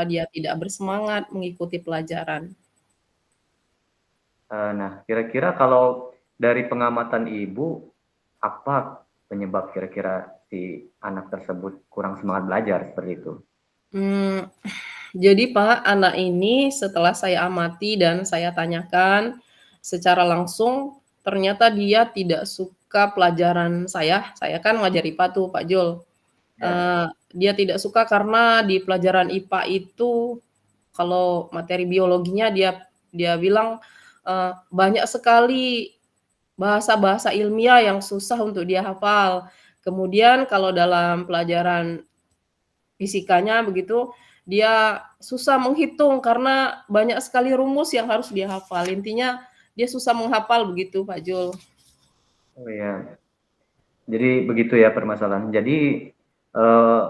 dia tidak bersemangat mengikuti pelajaran. Nah, kira-kira kalau dari pengamatan Ibu, apa penyebab kira-kira si anak tersebut kurang semangat belajar seperti itu? Mmm, jadi Pak, anak ini setelah saya amati dan saya tanyakan secara langsung, ternyata dia tidak suka pelajaran saya kan ngajar IPA tuh Pak Jul, Ya. dia tidak suka karena di pelajaran IPA itu kalau materi biologinya dia dia bilang, banyak sekali bahasa-bahasa ilmiah yang susah untuk dia hafal. Kemudian kalau dalam pelajaran fisikanya begitu, dia susah menghitung karena banyak sekali rumus yang harus dia hafal. Intinya dia susah menghafal begitu, Pak Jul. Oh ya, jadi begitu ya permasalahan. Jadi eh,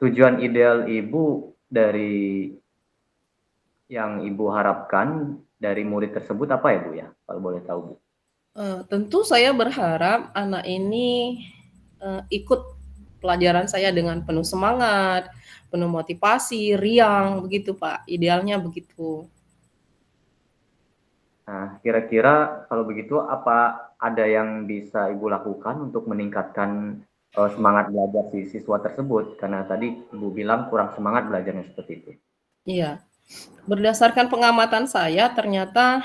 tujuan ideal Ibu dari yang Ibu harapkan dari murid tersebut apa ya Bu ya? Kalau boleh tahu Bu. Tentu saya berharap anak ini, ikut pelajaran saya dengan penuh semangat, penuh motivasi, riang, begitu Pak, idealnya begitu. Nah, kira-kira kalau begitu apa ada yang bisa Ibu lakukan untuk meningkatkan semangat belajar si siswa tersebut? Karena tadi Ibu bilang kurang semangat belajarnya seperti itu. Iya, berdasarkan pengamatan saya ternyata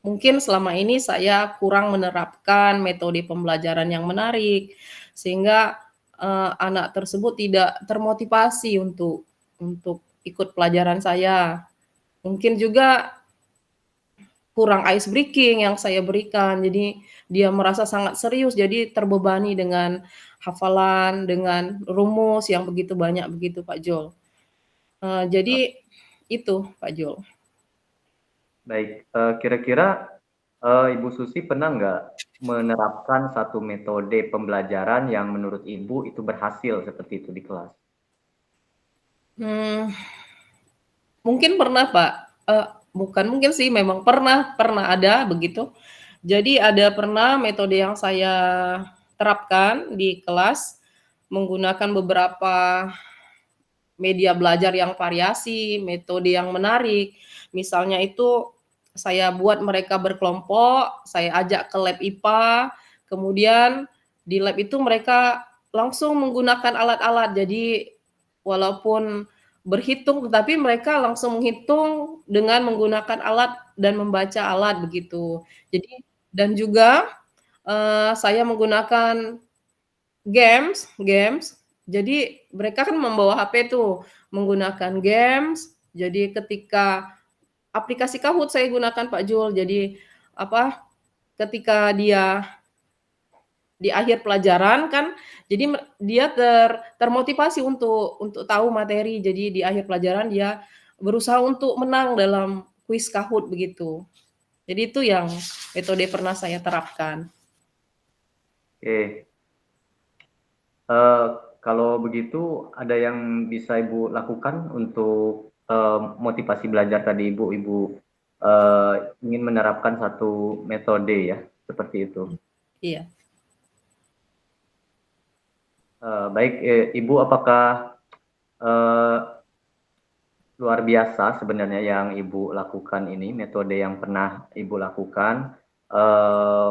mungkin selama ini saya kurang menerapkan metode pembelajaran yang menarik, sehingga, anak tersebut tidak termotivasi untuk ikut pelajaran saya. Mungkin juga kurang ice breaking yang saya berikan, jadi dia merasa sangat serius, jadi terbebani dengan hafalan, dengan rumus yang begitu banyak begitu, Pak Jul. Jadi itu, Pak Jul. Baik, kira-kira Ibu Susi pernah nggak menerapkan satu metode pembelajaran yang menurut Ibu itu berhasil seperti itu di kelas? Mmm, mungkin pernah, Pak, bukan mungkin sih, memang pernah pernah ada begitu. Jadi ada pernah metode yang saya terapkan di kelas, menggunakan beberapa media belajar yang variasi, metode yang menarik. Misalnya itu saya buat mereka berkelompok, saya ajak ke lab IPA, kemudian di lab itu mereka langsung menggunakan alat-alat. Jadi walaupun berhitung, tetapi mereka langsung menghitung dengan menggunakan alat dan membaca alat begitu. Jadi dan juga, saya menggunakan games games. Jadi mereka kan membawa HP tuh, menggunakan games, jadi ketika aplikasi Kahoot saya gunakan Pak Jul. Jadi apa, ketika dia di akhir pelajaran kan, jadi dia termotivasi untuk tahu materi. Jadi di akhir pelajaran dia berusaha untuk menang dalam kuis Kahoot begitu. Jadi itu yang metode pernah saya terapkan. Oke, eh, kalau begitu ada yang bisa Ibu lakukan untuk motivasi belajar tadi Ibu, Ibu ingin menerapkan satu metode ya, seperti itu. Iya. Baik, Ibu apakah eh, luar biasa sebenarnya yang Ibu lakukan ini, metode yang pernah Ibu lakukan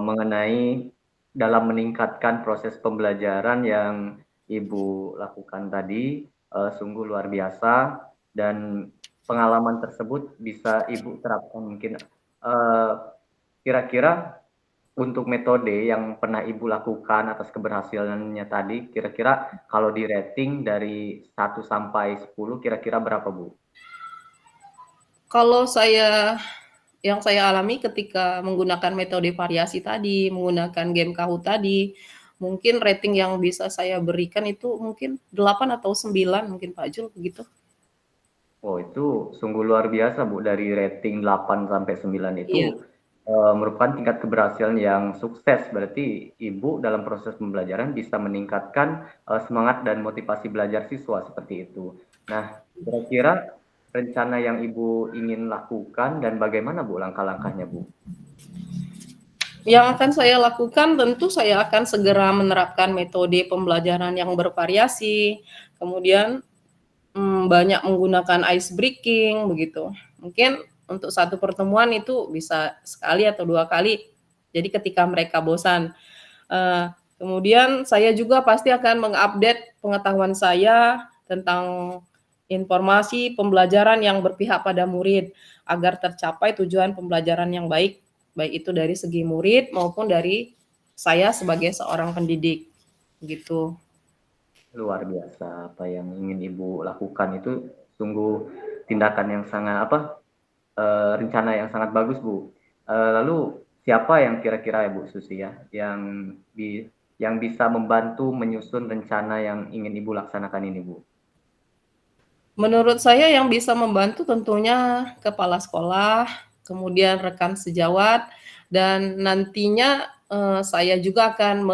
mengenai dalam meningkatkan proses pembelajaran yang Ibu lakukan tadi sungguh luar biasa dan pengalaman tersebut bisa Ibu terapkan mungkin kira-kira untuk metode yang pernah Ibu lakukan atas keberhasilannya tadi, kira-kira kalau di rating dari 1 sampai 10, kira-kira berapa Bu? Kalau yang saya alami ketika menggunakan metode variasi tadi, menggunakan game Kahoot tadi, mungkin rating yang bisa saya berikan itu mungkin 8 atau 9 mungkin Pak Jul, begitu. Oh, itu sungguh luar biasa, Bu. Dari rating 8 sampai 9 itu Iya, merupakan tingkat keberhasilan yang sukses. Berarti Ibu dalam proses pembelajaran bisa meningkatkan semangat dan motivasi belajar siswa seperti itu. Nah, kira-kira rencana yang Ibu ingin lakukan dan bagaimana, Bu, langkah-langkahnya, Bu? yang akan saya lakukan tentu saya akan segera menerapkan metode pembelajaran yang bervariasi, kemudian banyak menggunakan ice breaking begitu. Mungkin untuk satu pertemuan itu bisa sekali atau 2 kali. Jadi ketika mereka bosan. Kemudian saya juga pasti akan mengupdate pengetahuan saya tentang informasi pembelajaran yang berpihak pada murid, agar tercapai tujuan pembelajaran yang baik, baik itu dari segi murid maupun dari saya sebagai seorang pendidik, gitu. Luar biasa apa yang ingin Ibu lakukan itu sungguh tindakan yang sangat rencana yang sangat bagus, Bu. Lalu siapa yang kira-kira Bu Susi ya yang bisa membantu menyusun rencana yang ingin Ibu laksanakan ini, Bu? Menurut saya yang bisa membantu tentunya kepala sekolah, kemudian rekan sejawat, dan nantinya, saya juga akan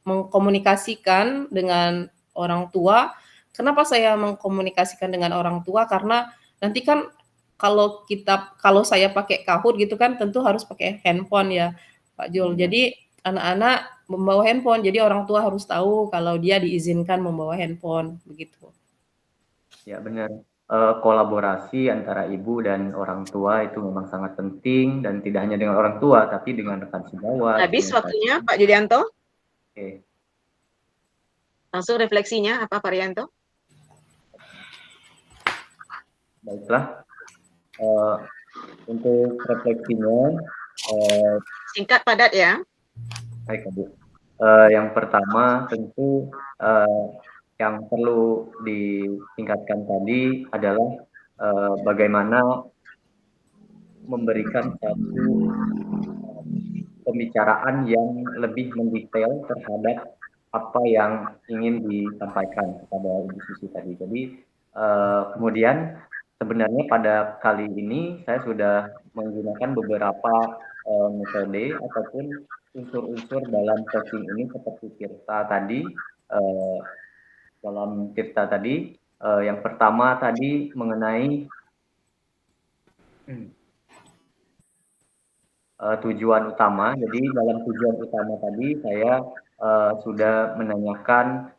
mengkomunikasikan dengan orang tua. Kenapa saya mengkomunikasikan dengan orang tua? Karena nanti kan kalau saya pakai Kahoot gitu kan tentu harus pakai handphone ya, Pak Jul. Iya. Jadi anak-anak membawa handphone, jadi orang tua harus tahu kalau dia diizinkan membawa handphone, begitu. Ya benar. Kolaborasi antara ibu dan orang tua itu memang sangat penting dan tidak hanya dengan orang tua tapi dengan rekan sejawat, Habis dengan waktunya Pak Julianto. Oke. Langsung refleksinya apa Pak Rianto? Baiklah. Untuk refleksinya singkat padat ya. Baik, Bu. Yang pertama tentu yang perlu ditingkatkan tadi adalah bagaimana memberikan satu pembicaraan yang lebih mendetail terhadap apa yang ingin disampaikan kepada Ibu Susi tadi. Jadi kemudian sebenarnya pada kali ini saya sudah menggunakan beberapa metode ataupun unsur-unsur dalam coaching ini seperti Tirta tadi. Dalam Tirta tadi, yang pertama tadi mengenai tujuan utama. Jadi dalam tujuan utama tadi saya sudah menanyakan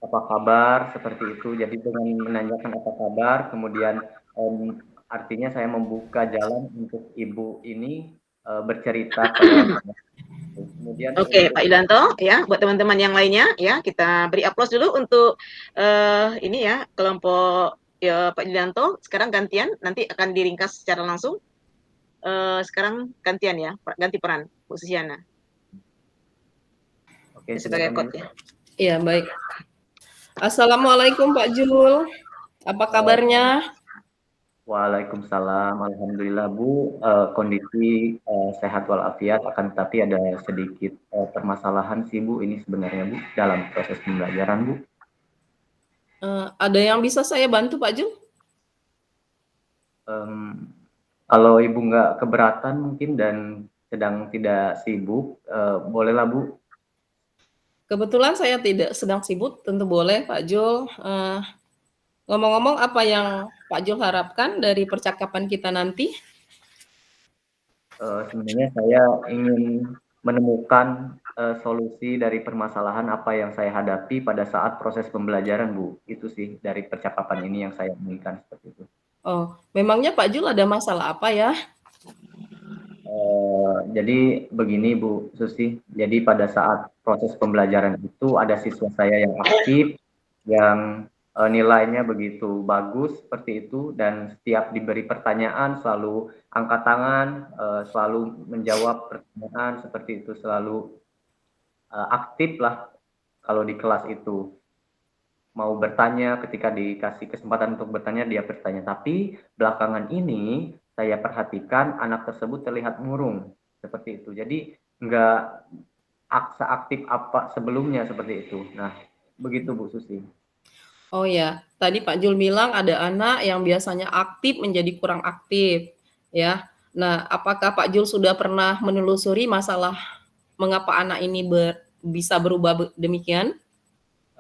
apa kabar seperti itu. Jadi dengan menanyakan apa kabar, kemudian artinya saya membuka jalan untuk ibu ini bercerita pada kemudian Oke, Pak Yudanto, ya, buat teman-teman yang lainnya, ya, kita beri aplaus dulu untuk ini ya kelompok ya, Pak Yudanto. Sekarang gantian, nanti akan diringkas secara langsung. Sekarang gantian ya, ganti peran, Bu Susiana. Oke, sebagai coach ya. Iya, baik. Assalamualaikum Pak Jul, apa kabarnya? Waalaikumsalam, alhamdulillah Bu, kondisi sehat walafiat, akan tetapi ada sedikit permasalahan sih Bu, ini sebenarnya Bu, dalam proses pembelajaran Bu. Ada yang bisa saya bantu Pak Jul? Kalau Ibu nggak keberatan mungkin dan sedang tidak sibuk, bolehlah Bu. Kebetulan saya tidak sedang sibuk, tentu boleh Pak Jul. Ngomong-ngomong apa yang Pak Jul harapkan dari percakapan kita nanti? Sebenarnya saya ingin menemukan solusi dari permasalahan apa yang saya hadapi pada saat proses pembelajaran Bu. Itu sih dari percakapan ini yang saya inginkan seperti itu. Oh, memangnya Pak Jul ada masalah apa ya? Jadi begini Bu Susi, jadi pada saat proses pembelajaran itu ada siswa saya yang aktif, yang nilainya begitu bagus seperti itu, dan setiap diberi pertanyaan selalu angkat tangan, selalu menjawab pertanyaan seperti itu, selalu aktif lah kalau di kelas itu. Mau bertanya, ketika dikasih kesempatan untuk bertanya, dia bertanya. Tapi belakangan ini saya perhatikan anak tersebut terlihat murung seperti itu. Jadi nggak seaktif apa sebelumnya seperti itu. Nah, begitu Bu Susi. Oh ya, tadi Pak Jul bilang ada anak yang biasanya aktif menjadi kurang aktif, ya. Nah, apakah Pak Jul sudah pernah menelusuri masalah mengapa anak ini bisa berubah demikian?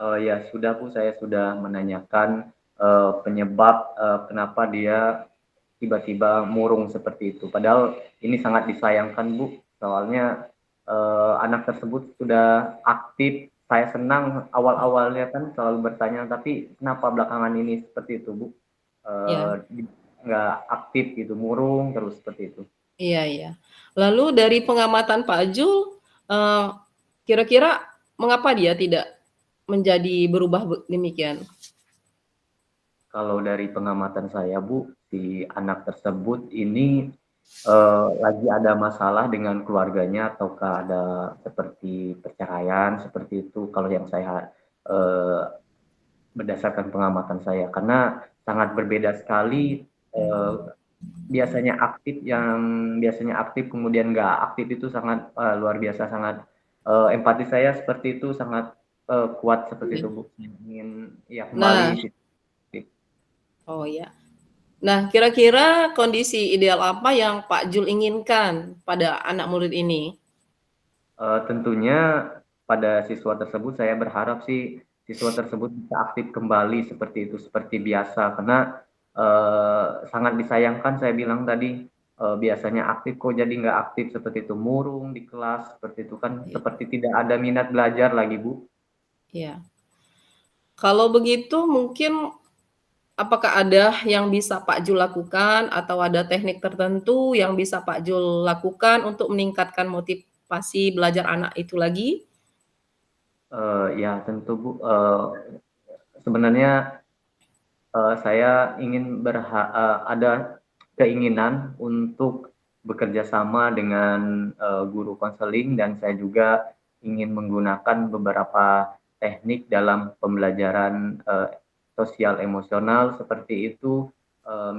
Ya sudah Bu, saya sudah menanyakan penyebab kenapa dia tiba-tiba murung seperti itu. Padahal ini sangat disayangkan Bu, soalnya anak tersebut sudah aktif saya senang awal-awalnya kan selalu bertanya, tapi kenapa belakangan ini seperti itu, Bu? Ya, Nggak aktif gitu, murung terus seperti itu. iya iya. Lalu dari pengamatan Pak Jul, kira-kira mengapa dia tidak menjadi berubah demikian? Kalau dari pengamatan saya, Bu, si anak tersebut ini lagi ada masalah dengan keluarganya ataukah ada seperti perceraian seperti itu. Kalau yang saya berdasarkan pengamatan saya, karena sangat berbeda sekali. Biasanya aktif, yang biasanya aktif kemudian nggak aktif itu sangat luar biasa, sangat empati saya seperti itu sangat kuat seperti itu, Bu. Ingin ya Nah, kembali. oh ya. Nah, kira-kira kondisi ideal apa yang Pak Jul inginkan pada anak murid ini? Tentunya pada siswa tersebut saya berharap sih siswa tersebut bisa aktif kembali seperti itu, seperti biasa. Karena sangat disayangkan saya bilang tadi, biasanya aktif kok jadi nggak aktif seperti itu, murung di kelas seperti itu kan, Iya. seperti tidak ada minat belajar lagi, Bu. Iya. Kalau begitu mungkin apakah ada yang bisa Pak Jul lakukan atau ada teknik tertentu yang bisa Pak Jul lakukan untuk meningkatkan motivasi belajar anak itu lagi? Ya tentu, Bu, sebenarnya saya ingin ada keinginan untuk bekerja sama dengan guru konseling, dan saya juga ingin menggunakan beberapa teknik dalam pembelajaran sosial emosional seperti itu,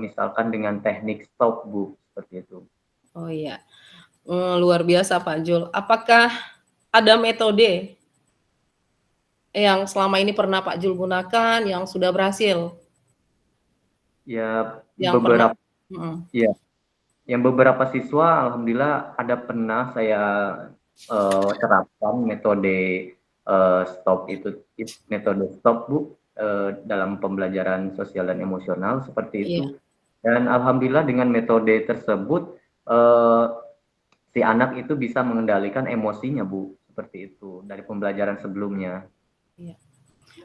misalkan dengan teknik stop, Bu, seperti itu. Oh iya, luar biasa Pak Jul. Apakah ada metode yang selama ini pernah Pak Jul gunakan yang sudah berhasil? Ya Yang pernah beberapa mhm, ya, yang beberapa siswa alhamdulillah ada pernah saya terapkan metode stop itu, metode stop, Bu, dalam pembelajaran sosial dan emosional seperti iya itu. Dan alhamdulillah dengan metode tersebut eee, si anak itu bisa mengendalikan emosinya, Bu, seperti itu dari pembelajaran sebelumnya. iya.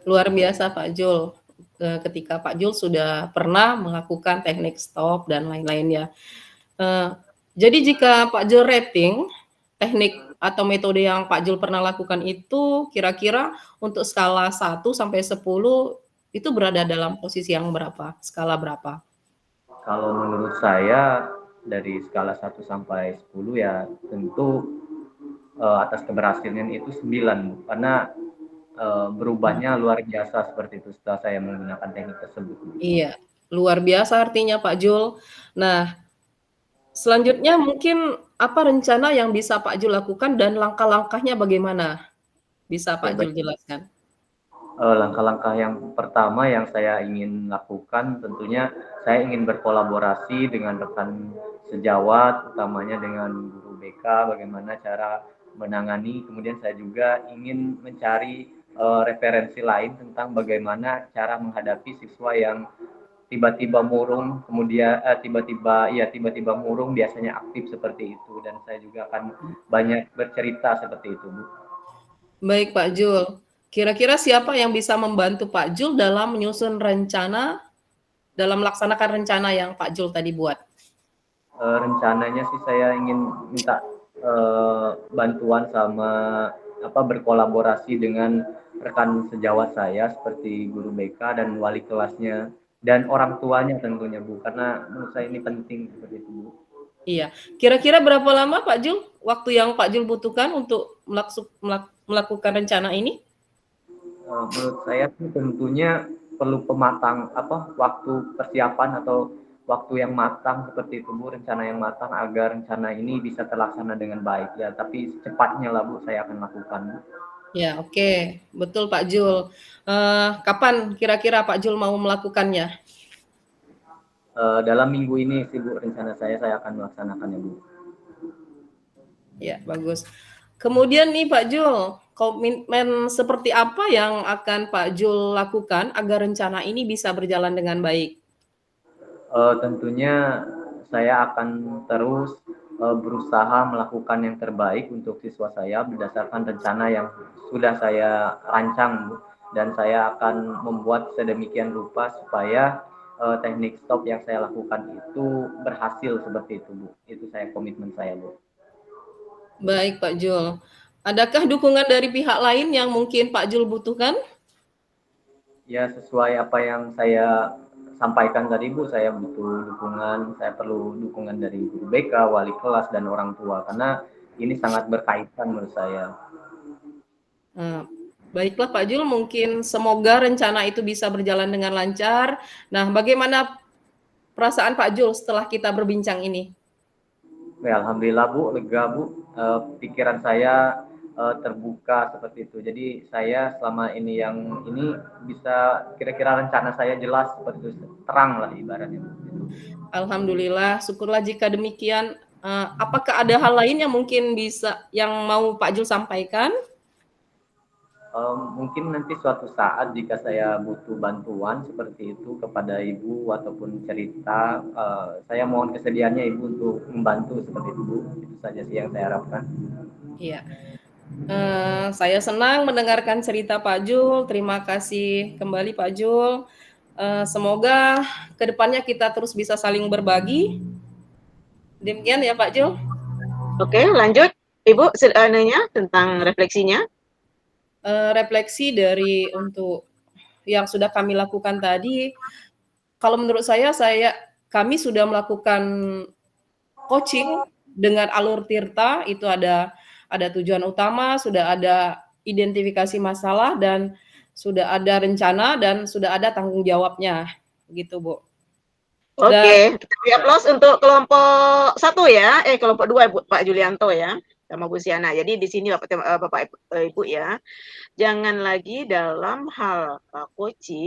Luar biasa Pak Jul, ketika Pak Jul sudah pernah melakukan teknik stop dan lain-lainnya. Eee, jadi jika Pak Jul rating teknik atau metode yang Pak Jul pernah lakukan itu kira-kira untuk skala 1 sampai 10 itu berada dalam posisi yang berapa? Skala berapa? Kalau menurut saya dari skala 1 sampai 10 ya tentu atas keberhasilan itu 9, Bu, karena Mmm, berubahnya luar biasa seperti itu setelah saya menggunakan teknik tersebut. iya, luar biasa artinya Pak Jul. Nah, selanjutnya mungkin apa rencana yang bisa Pak Jul lakukan dan langkah-langkahnya bagaimana? Bisa Oke, Pak baik. Jul jelaskan? Langkah-langkah yang pertama yang saya ingin lakukan tentunya saya ingin berkolaborasi dengan rekan sejawat, utamanya dengan guru BK, bagaimana cara menangani. Kemudian saya juga ingin mencari referensi lain tentang bagaimana cara menghadapi siswa yang tiba-tiba murung, kemudian tiba-tiba murung biasanya aktif seperti itu, dan saya juga akan banyak bercerita seperti itu, Bu. Baik Pak Jul, kira-kira siapa yang bisa membantu Pak Jul dalam menyusun rencana, dalam melaksanakan rencana yang Pak Jul tadi buat? Rencananya sih saya ingin minta bantuan sama berkolaborasi dengan rekan sejawat saya seperti guru BK dan wali kelasnya dan orang tuanya tentunya, Bu, karena menurut saya ini penting seperti itu, Bu. Iya, kira-kira berapa lama Pak Jul, waktu yang Pak Jul butuhkan untuk melakukan rencana ini? Menurut saya sih tentunya perlu waktu persiapan atau waktu yang matang seperti itu, Bu, rencana yang matang agar rencana ini bisa terlaksana dengan baik ya, tapi secepatnya lah, Bu, saya akan lakukan, Bu. Ya, oke, betul Pak Jul. Kapan kira-kira Pak Jul mau melakukannya? Dalam minggu ini sih, Bu, rencana saya akan melaksanakannya, Bu. Ya, bagus. Kemudian nih Pak Jul, komitmen seperti apa yang akan Pak Jul lakukan agar rencana ini bisa berjalan dengan baik? Tentunya saya akan terus berusaha melakukan yang terbaik untuk siswa saya berdasarkan rencana yang sudah saya rancang, Bu, dan saya akan membuat sedemikian rupa supaya teknik stop yang saya lakukan itu berhasil seperti itu, Bu. Itu saya komitmen saya, Bu. Baik, Pak Jul. Adakah dukungan dari pihak lain yang mungkin Pak Jul butuhkan? Ya, sesuai apa yang saya sampaikan tadi, Bu, saya butuh dukungan, saya perlu dukungan dari guru BK, wali kelas, dan orang tua, karena ini sangat berkaitan menurut saya. Baiklah Pak Jul, mungkin semoga rencana itu bisa berjalan dengan lancar. Nah, bagaimana perasaan Pak Jul setelah kita berbincang ini? Ya, alhamdulillah, Bu, lega, Bu. Pikiran saya terbuka seperti itu. Jadi saya selama ini bisa kira-kira rencana saya jelas seperti itu, terang lah ibaratnya. Alhamdulillah, syukurlah jika demikian. Apakah ada hal lain yang mungkin yang mau Pak Jul sampaikan? Mungkin nanti suatu saat jika saya butuh bantuan seperti itu kepada Ibu ataupun cerita, saya mohon kesediaannya Ibu untuk membantu seperti itu, Bu. Itu saja sih yang saya harapkan. Iya. Saya senang mendengarkan cerita Pak Jul. Terima kasih kembali Pak Jul. Semoga kedepannya kita terus bisa saling berbagi. Demikian ya Pak Jul. Oke, lanjut Ibu tentang refleksinya. Refleksi dari untuk yang sudah kami lakukan tadi, kalau menurut kami sudah melakukan coaching dengan alur Tirta, itu ada tujuan utama, sudah ada identifikasi masalah, dan sudah ada rencana, dan sudah ada tanggung jawabnya, gitu Bu. Oke, kita beri aplaus untuk kelompok 1 ya, kelompok 2 Pak Julianto ya, sama Bu Siana. Jadi di sini Bapak Ibu ya, jangan lagi dalam hal coaching